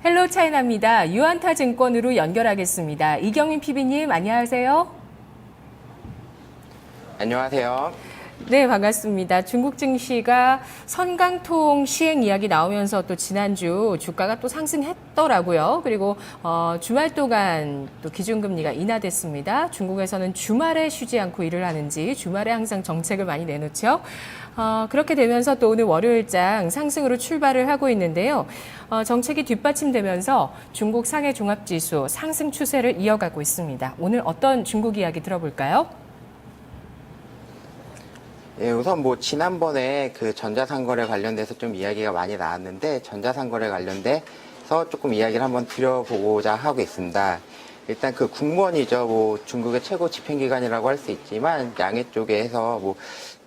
헬로 차이나입니다. 유안타 증권으로 연결하겠습니다. 이경민 PB님, 안녕하세요. 안녕하세요. 네, 반갑습니다. 중국 증시가 선강통 시행 이야기 나오면서 또 지난주 주가가 또 상승했더라고요. 그리고 주말 동안 또 기준금리가 인하됐습니다. 중국에서는 주말에 쉬지 않고 일을 하는지 주말에 항상 정책을 많이 내놓죠. 그렇게 되면서 또 오늘 월요일장 상승으로 출발을 하고 있는데요. 정책이 뒷받침되면서 중국 상해 종합지수 상승 추세를 이어가고 있습니다. 오늘 어떤 중국 이야기 들어볼까요? 예, 우선 지난번에 그 전자상거래 관련돼서 좀 이야기가 많이 나왔는데, 전자상거래 관련돼서 조금 이야기를 한번 드려보고자 하고 있습니다. 일단 그 국무원이죠. 중국의 최고 집행기관이라고 할 수 있지만, 양해 쪽에서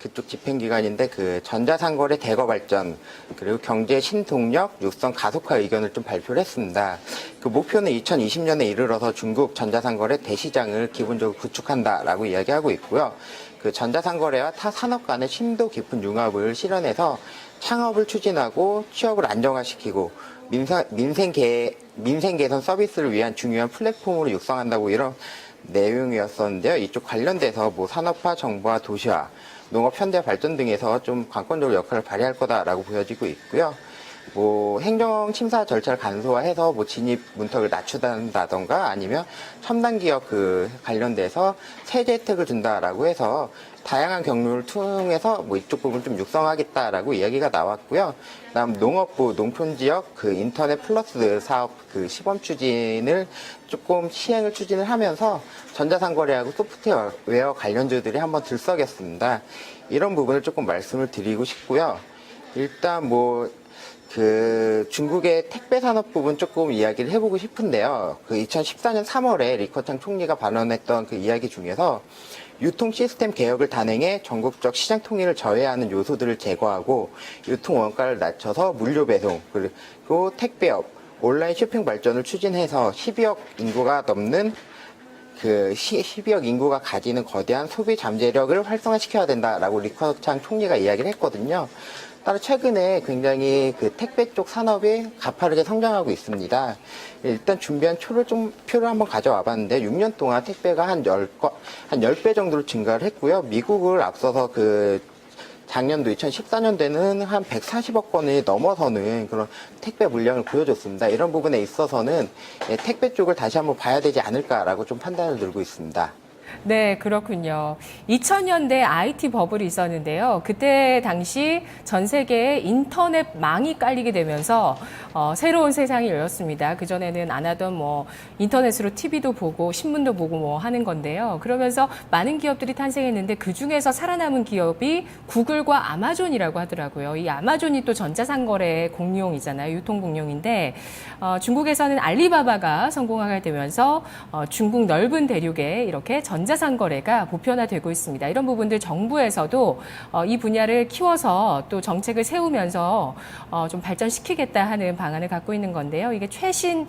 그쪽 집행기관인데, 그 전자상거래 대거 발전, 그리고 경제 신동력 육성 가속화 의견을 좀 발표를 했습니다. 그 목표는 2020년에 이르러서 중국 전자상거래 대시장을 기본적으로 구축한다라고 이야기하고 있고요. 그 전자상거래와 타 산업 간의 심도 깊은 융합을 실현해서 창업을 추진하고 취업을 안정화시키고 민생 개선 서비스를 위한 중요한 플랫폼으로 육성한다고 이런 내용이었었는데요. 이쪽 관련돼서 산업화, 정부화, 도시화, 농업 현대 발전 등에서 좀 관건적으로 역할을 발휘할 거다라고 보여지고 있고요. 행정 심사 절차를 간소화해서 진입 문턱을 낮춘다던가 아니면 첨단 기업 관련돼서 세제 혜택을 준다라고 해서 다양한 경로를 통해서 이쪽 부분 좀 육성하겠다라고 이야기가 나왔고요. 그다음 농업부 농촌 지역 인터넷 플러스 사업 시범 추진을 조금 시행을 추진을 하면서 전자상거래하고 소프트웨어 관련주들이 한번 들썩였습니다. 이런 부분을 조금 말씀을 드리고 싶고요. 일단 중국의 택배 산업 부분 조금 이야기를 해보고 싶은데요. 2014년 3월에 리커창 총리가 발언했던 그 이야기 중에서 유통 시스템 개혁을 단행해 전국적 시장 통일을 저해하는 요소들을 제거하고 유통 원가를 낮춰서 물류 배송, 그리고 택배업, 온라인 쇼핑 발전을 추진해서 12억 인구가 넘는 12억 인구가 가지는 거대한 소비 잠재력을 활성화시켜야 된다라고 리커창 총리가 이야기를 했거든요. 따라 최근에 굉장히 택배 쪽 산업이 가파르게 성장하고 있습니다. 일단 준비한 표를 한번 가져와 봤는데 6년 동안 택배가 한 10배 정도로 증가를 했고요. 미국을 앞서서 작년도 2014년도에는 한 140억 건이 넘어서는 그런 택배 물량을 보여줬습니다. 이런 부분에 있어서는 택배 쪽을 다시 한번 봐야 되지 않을까라고 좀 판단을 들고 있습니다. 네, 그렇군요. 2000년대 IT 버블이 있었는데요. 그때 당시 전 세계에 인터넷망이 깔리게 되면서 새로운 세상이 열렸습니다. 그전에는 안 하던 인터넷으로 TV도 보고 신문도 보고 하는 건데요. 그러면서 많은 기업들이 탄생했는데 그중에서 살아남은 기업이 구글과 아마존이라고 하더라고요. 이 아마존이 또 전자상거래 공룡이잖아요. 유통 공룡인데 중국에서는 알리바바가 성공하게 되면서 중국 넓은 대륙에 이렇게 전자상거래가 보편화되고 있습니다. 이런 부분들 정부에서도 이 분야를 키워서 또 정책을 세우면서 좀 발전시키겠다 하는 방안을 갖고 있는 건데요. 이게 최신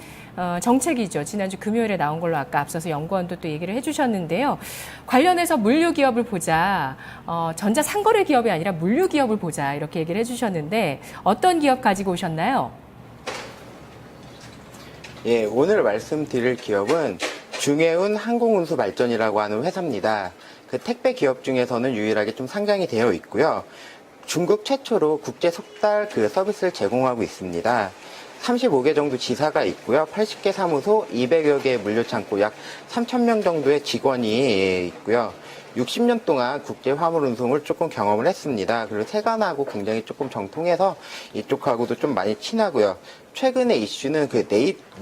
정책이죠. 지난주 금요일에 나온 걸로 아까 앞서서 연구원도 또 얘기를 해주셨는데요. 관련해서 물류 기업을 보자, 전자상거래 기업이 아니라 물류 기업을 보자 이렇게 얘기를 해주셨는데 어떤 기업 가지고 오셨나요? 예, 오늘 말씀드릴 기업은 중해운 항공운수 발전이라고 하는 회사입니다. 택배 기업 중에서는 유일하게 좀 상장이 되어 있고요. 중국 최초로 국제 속달 서비스를 제공하고 있습니다. 35개 정도 지사가 있고요. 80개 사무소, 200여 개의 물류창고, 약 3,000명 정도의 직원이 있고요. 60년 동안 국제 화물 운송을 조금 경험을 했습니다. 그리고 세관하고 굉장히 조금 정통해서 이쪽하고도 좀 많이 친하고요. 최근에 이슈는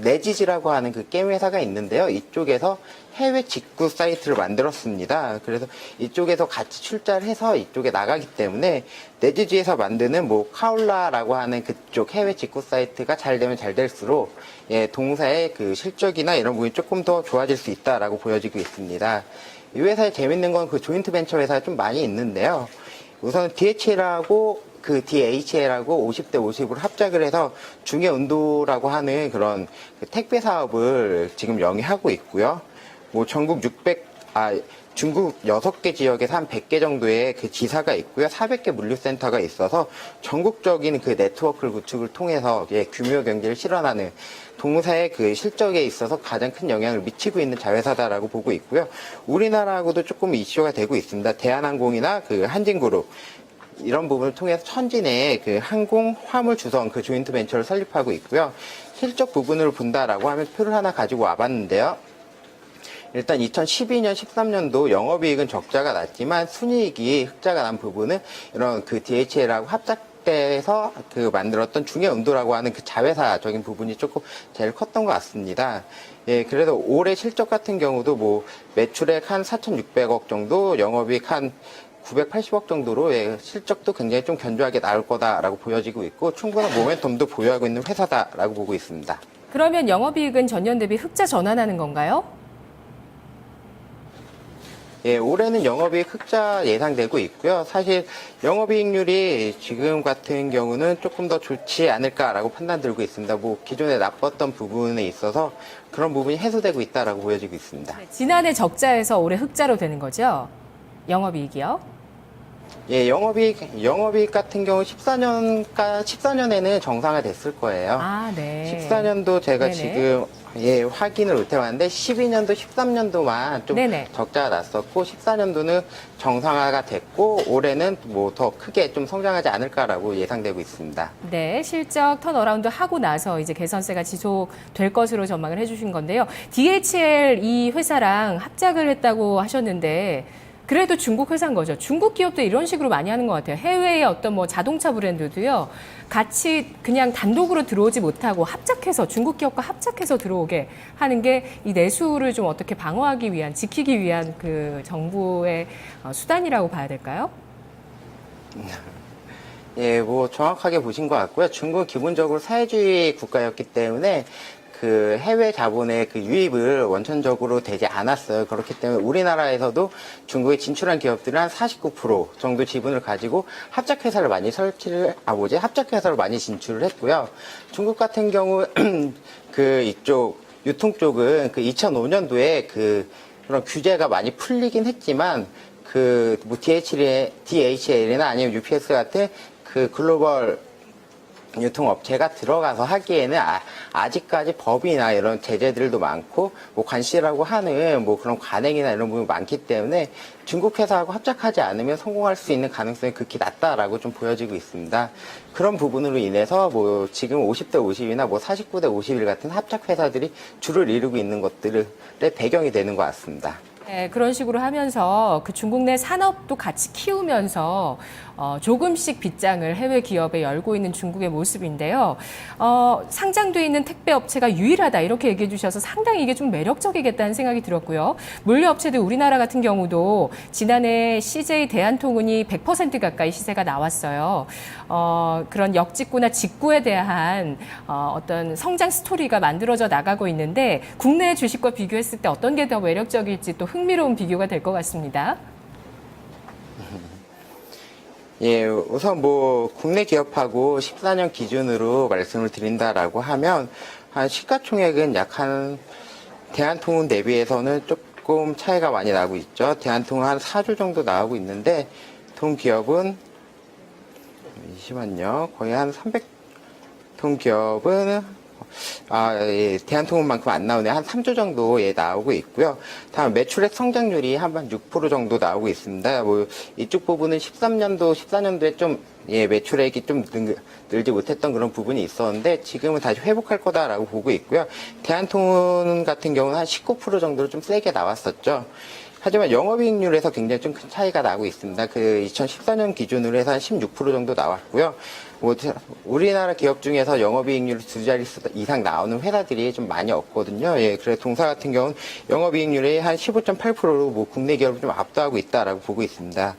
네지즈라고 하는 게임 회사가 있는데요. 이쪽에서 해외 직구 사이트를 만들었습니다. 그래서 이쪽에서 같이 출자를 해서 이쪽에 나가기 때문에 네지즈에서 만드는 카울라라고 하는 그쪽 해외 직구 사이트가 잘 되면 잘 될수록 동사의 실적이나 이런 부분이 조금 더 좋아질 수 있다라고 보여지고 있습니다. 이 회사에 재밌는 건 조인트 벤처 회사가 좀 많이 있는데요. 우선 DHL하고 DHL하고 50대 50으로 합작을 해서 중해운도라고 하는 그런 택배 사업을 지금 영위하고 있고요. 전국 중국 6개 지역에서 한 100개 정도의 그 지사가 있고요. 400개 물류센터가 있어서 전국적인 그 네트워크 구축을 통해서 규모 경제를 실현하는 동사의 그 실적에 있어서 가장 큰 영향을 미치고 있는 자회사다라고 보고 있고요. 우리나라하고도 조금 이슈가 되고 있습니다. 대한항공이나 그 한진그룹 이런 부분을 통해서 천진의 그 항공 화물 주선 그 조인트 벤처를 설립하고 있고요. 실적 부분을 본다라고 하면 표를 하나 가지고 와봤는데요. 일단 2012년, 13년도 영업이익은 적자가 났지만 순이익이 흑자가 난 부분은 이런 그 DHL하고 합작돼서 그 만들었던 중해음도라고 하는 그 자회사적인 부분이 조금 제일 컸던 것 같습니다. 예, 그래서 올해 실적 같은 경우도 뭐 매출액 한 4,600억 정도, 영업이익 한 980억 정도로 실적도 굉장히 좀 견조하게 나올 거다라고 보여지고 있고 충분한 모멘텀도 보유하고 있는 회사다라고 보고 있습니다. 그러면 영업이익은 전년 대비 흑자 전환하는 건가요? 예, 올해는 영업이익 흑자 예상되고 있고요. 사실 영업이익률이 지금 같은 경우는 조금 더 좋지 않을까라고 판단 들고 있습니다. 뭐 기존에 나빴던 부분에 있어서 그런 부분이 해소되고 있다라고 보여지고 있습니다. 네, 지난해 적자에서 올해 흑자로 되는 거죠? 영업이익이요? 예, 영업이익 같은 경우 14년에는 정상화 됐을 거예요. 아, 네. 14년도 제가 네네. 지금 확인을 못 해봤는데 12년도, 13년도만 좀 네네. 적자가 났었고 14년도는 정상화가 됐고 올해는 뭐 더 크게 좀 성장하지 않을까라고 예상되고 있습니다. 네, 실적 턴어라운드 하고 나서 이제 개선세가 지속될 것으로 전망을 해주신 건데요. DHL 이 회사랑 합작을 했다고 하셨는데 그래도 중국 회사인 거죠. 중국 기업도 이런 식으로 많이 하는 것 같아요. 해외의 어떤 뭐 자동차 브랜드도요, 같이 그냥 단독으로 들어오지 못하고 합작해서 중국 기업과 합작해서 들어오게 하는 게 이 내수를 좀 어떻게 방어하기 위한, 지키기 위한 그 정부의 수단이라고 봐야 될까요? 예, 뭐 정확하게 보신 것 같고요. 중국은 기본적으로 사회주의 국가였기 때문에 그 해외 자본의 그 유입을 원천적으로 되지 않았어요. 그렇기 때문에 우리나라에서도 중국에 진출한 기업들은 한 49% 정도 지분을 가지고 합작회사를 많이 합작회사로 많이 진출을 했고요. 중국 같은 경우 그 이쪽 유통 쪽은 그 2005년도에 그런 규제가 많이 풀리긴 했지만 그 뭐 DHL이나 아니면 UPS 같은 그 글로벌 유통업체가 들어가서 하기에는 아직까지 법이나 이런 제재들도 많고 뭐 관시라고 하는 뭐 그런 관행이나 이런 부분이 많기 때문에 중국 회사하고 합작하지 않으면 성공할 수 있는 가능성이 극히 낮다라고 좀 보여지고 있습니다. 그런 부분으로 인해서 뭐 지금 50대 50이나 뭐 49대 51 같은 합작 회사들이 주를 이루고 있는 것들의 배경이 되는 것 같습니다. 네, 그런 식으로 하면서 그 중국 내 산업도 같이 키우면서 조금씩 빗장을 해외 기업에 열고 있는 중국의 모습인데요. 상장돼 있는 택배 업체가 유일하다 이렇게 얘기해 주셔서 상당히 이게 좀 매력적이겠다는 생각이 들었고요. 물류 업체들 우리나라 같은 경우도 지난해 CJ 대한통운이 100% 가까이 시세가 나왔어요. 그런 역직구나 직구에 대한 어떤 성장 스토리가 만들어져 나가고 있는데 국내 주식과 비교했을 때 어떤 게 더 매력적일지 또 흥미로운 비교가 될 것 같습니다. 예, 우선 뭐 국내 기업하고 14년 기준으로 말씀을 드린다라고 하면 한 시가총액은 약 한 대한통운 대비해서는 조금 차이가 많이 나고 있죠. 대한통운 한 4조 정도 나오고 있는데 통기업은 잠시만요. 거의 한 300통 기업은 예, 대한통운만큼 안 나오네. 한 3조 정도 나오고 있고요. 다음 매출액 성장률이 한 6% 정도 나오고 있습니다. 뭐 이쪽 부분은 13년도, 14년도에 좀 매출액이 좀 늘지 못했던 그런 부분이 있었는데 지금은 다시 회복할 거다라고 보고 있고요. 대한통운 같은 경우는 한 19% 정도로 좀 세게 나왔었죠. 하지만 영업이익률에서 굉장히 좀 큰 차이가 나고 있습니다. 그 2014년 기준으로 해서 한 16% 정도 나왔고요. 뭐 우리나라 기업 중에서 영업이익률 두 자릿수 이상 나오는 회사들이 좀 많이 없거든요. 예, 그래서 동사 같은 경우는 영업이익률이 한 15.8%로 뭐 국내 기업을 좀 압도하고 있다라고 보고 있습니다.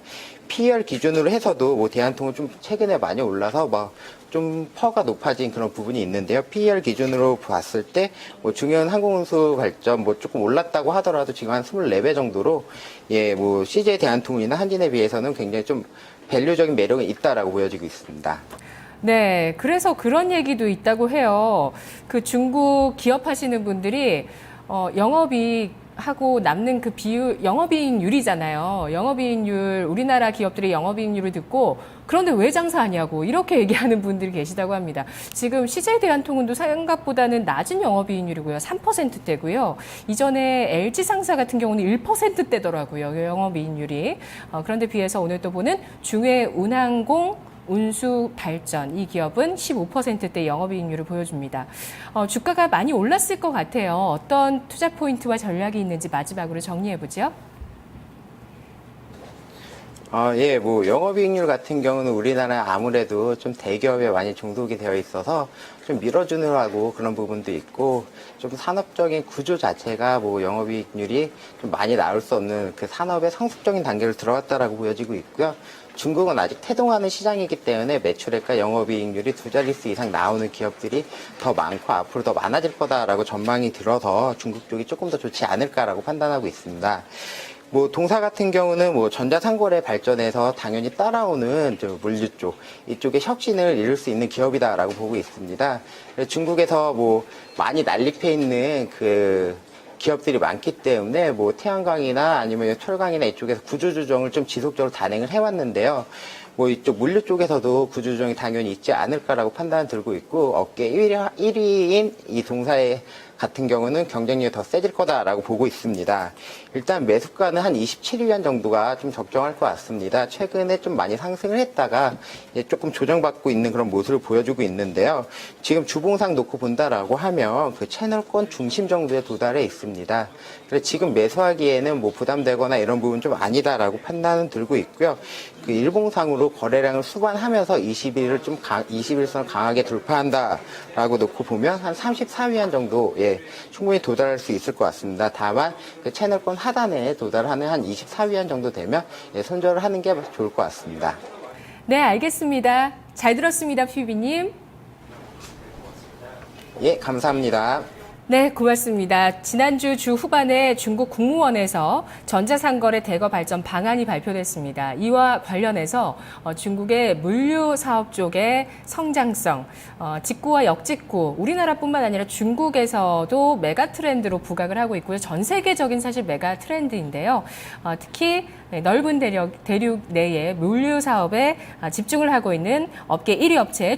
PER 기준으로 해서도 뭐 대한통운 좀 최근에 많이 올라서 뭐 좀 퍼가 높아진 그런 부분이 있는데요. PER 기준으로 봤을 때 뭐 중요한 항공운수 발전 뭐 조금 올랐다고 하더라도 지금 한 24배 정도로 뭐 CJ 대한통운이나 한진에 비해서는 굉장히 좀 밸류적인 매력이 있다라고 보여지고 있습니다. 네, 그래서 그런 얘기도 있다고 해요. 그 중국 기업하시는 분들이 영업이익 하고 남는 그 비율, 영업이익률이잖아요. 영업이익률, 우리나라 기업들의 영업이익률을 듣고 그런데 왜 장사하냐고 이렇게 얘기하는 분들이 계시다고 합니다. 지금 CJ대한통운도 생각보다는 낮은 영업이익률이고요. 3%대고요. 이전에 LG상사 같은 경우는 1%대더라고요. 영업이익률이. 그런데 비해서 오늘 또 보는 중해운항공 운수발전, 이 기업은 15%대 영업이익률을 보여줍니다. 주가가 많이 올랐을 것 같아요. 어떤 투자 포인트와 전략이 있는지 마지막으로 정리해보죠. 예, 뭐 영업이익률 같은 경우는 우리나라 아무래도 좀 대기업에 많이 종속이 되어 있어서 좀 밀어주느라고 그런 부분도 있고, 좀 산업적인 구조 자체가 뭐 영업이익률이 좀 많이 나올 수 없는 그 산업의 상습적인 단계를 들어갔다라고 보여지고 있고요. 중국은 아직 태동하는 시장이기 때문에 매출액과 영업이익률이 두 자릿수 이상 나오는 기업들이 더 많고 앞으로 더 많아질 거다라고 전망이 들어서 중국 쪽이 조금 더 좋지 않을까라고 판단하고 있습니다. 뭐 동사 같은 경우는 뭐 전자상거래 발전에서 당연히 따라오는 저 물류 쪽, 이쪽에 혁신을 이룰 수 있는 기업이다라고 보고 있습니다. 중국에서 뭐 많이 난립해 있는 그 기업들이 많기 때문에 뭐 태양광이나 아니면 철강이나 이쪽에서 구조조정을 좀 지속적으로 단행을 해왔는데요. 뭐 이쪽 물류 쪽에서도 구조조정이 당연히 있지 않을까라고 판단을 들고 있고, 업계 1위인 이 동사의 같은 경우는 경쟁력이 더 세질 거다라고 보고 있습니다. 일단 매수가는 한 27위안 정도가 좀 적정할 것 같습니다. 최근에 좀 많이 상승을 했다가 이제 조금 조정받고 있는 그런 모습을 보여주고 있는데요. 지금 주봉상 놓고 본다라고 하면 그 채널권 중심 정도에 도달해 있습니다. 그래서 지금 매수하기에는 뭐 부담되거나 이런 부분 좀 아니다라고 판단은 들고 있고요. 그 일봉상으로 거래량을 수반하면서 21일선 강하게 돌파한다라고 놓고 보면 한 34위안 정도, 예, 충분히 도달할 수 있을 것 같습니다. 다만 그 채널권 하단에 도달하는 한 24위안 정도 되면, 예, 손절을 하는 게 좋을 것 같습니다. 네, 알겠습니다. 잘 들었습니다, 피비님. 예, 감사합니다. 네, 고맙습니다. 지난주 주 후반에 중국 국무원에서 전자상거래 대거 발전 방안이 발표됐습니다. 이와 관련해서 중국의 물류 사업 쪽의 성장성, 직구와 역직구, 우리나라뿐만 아니라 중국에서도 메가 트렌드로 부각을 하고 있고요. 전 세계적인 사실 메가 트렌드인데요. 특히 넓은 대륙 내의 물류 사업에 집중을 하고 있는 업계 1위 업체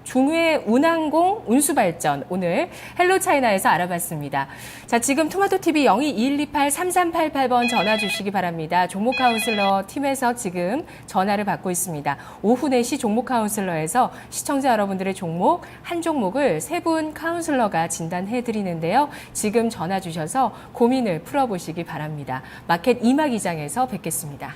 중해운항공 운수발전, 오늘 헬로차이나에서 알아봤습니다. 자, 지금 토마토TV 0221283388번 전화 주시기 바랍니다. 종목 카운슬러 팀에서 지금 전화를 받고 있습니다. 오후 4시 종목 카운슬러에서 시청자 여러분들의 종목, 한 종목을 3분 카운슬러가 진단해 드리는데요. 지금 전화 주셔서 고민을 풀어보시기 바랍니다. 마켓 이마 기장에서 뵙겠습니다.